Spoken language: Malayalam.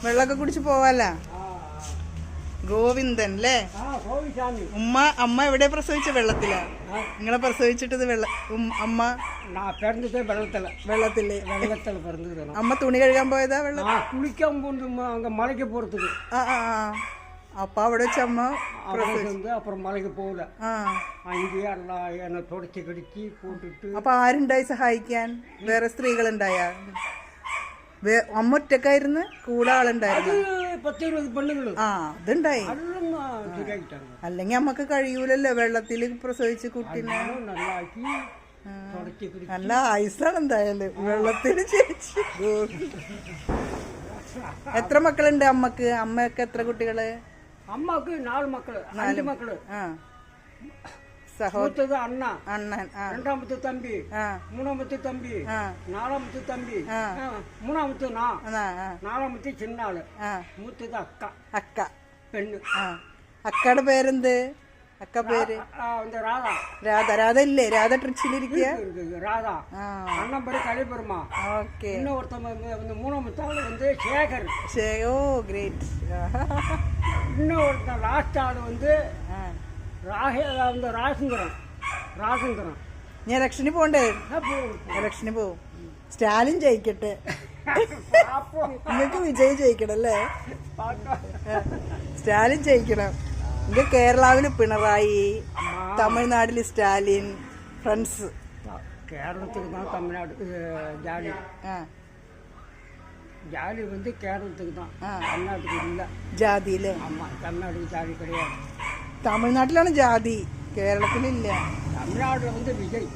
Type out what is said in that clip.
വെള്ളമൊക്കെ കുടിച്ച് പോവാല. ഗോവിന്ദൻ അല്ലേ? അമ്മ എവിടെ പ്രസവിച്ച? വെള്ളത്തിലാ? നിങ്ങളെ പ്രസവിച്ചിട്ടത് അമ്മ വെള്ളത്തില്. അമ്മ തുണി കഴുകാൻ പോയതാ? വെള്ളം കുളിക്കാൻ പോകുന്ന മലയ്ക്ക് പുറത്ത്. അപ്പൊ അവിടെ വെച്ച് അമ്മ അപ്പുറം മലയ്ക്ക് പോകില്ല. എന്നെ തുടച്ച് കടിച്ച് പോട്ടിട്ട്. അപ്പൊ ആരുണ്ടായി സഹായിക്കാൻ? വേറെ സ്ത്രീകളുണ്ടായ? അമ്മ ഒറ്റക്കായിരുന്നു? കൂടെ ആളുണ്ടായിരുന്നു? 10-20 പെണ്ണുങ്ങള്. അതുണ്ടായി. അല്ലെങ്കിൽ അമ്മക്ക് കഴിയൂലല്ലോ വെള്ളത്തില് പ്രസവിച്ച് കുട്ടീനെ. നല്ല ആയുസാണ് എന്തായാലും വെള്ളത്തില്. ചേച്ചി എത്ര മക്കളുണ്ട് അമ്മക്ക്? അമ്മക്ക് എത്ര കുട്ടികള്? അമ്മക്ക് 4 മക്കള്, 5 മക്കള്. മൂത്തത് അണ്ണൻ, രണ്ടാമത്തെ തമ്പി, മൂന്നാമത്തെ തമ്പി, നാലാമത്തെ തമ്പി, മൂന്നാമത്തെ നാലാമത്തെ ചിന്നാള്, മൂത്തത് അക്ക പെണ്ണ്. അക്കയുടെ പേരെന്ത്? അക്ക പേര് രാധ ഇല്ലേ? രാധ ട്രിച്ചിലിരിക്കുക. ராதா அண்ணன் பேரு கலிபெருமா. ஓகே. இன்னொருத்தன் மூணாமത്തെ ஆளு வந்து சேகர். ஓ கிரேட். இன்னொருத்தன் லாஸ்ட் ஆளு வந்து രാസങ്കരം. ഞാൻ ഇലക്ഷന് പോണ്ടേ? ഇലക്ഷന് പോവും. സ്റ്റാലിൻ ജയിക്കട്ടെ. നിങ്ങൾക്ക് വിജയ് ജയിക്കണം അല്ലേ? സ്റ്റാലിൻ ജയിക്കണം. ഇங்க കേരളാവില് പിണറായി, തമിഴ്നാട്ടില് സ്റ്റാലിൻ, ഫ്രണ്ട്സ്. കേരളத்துக்கு தான் தமிழ்நாடு ஜாலி. ஜாலி வந்து கேரளத்துக்கு தான், தமிழ்நாட்டுக்கு இல்லை. ജാതിയില്? ஆமா, தமிழ்நாட்டுக்கு ஜாலி கிடையாது. തമിഴ്നാട്ടിലാണ് ജാതി, കേരളത്തിലില്ല. தமிழ்நாடுல வந்து விஜய்.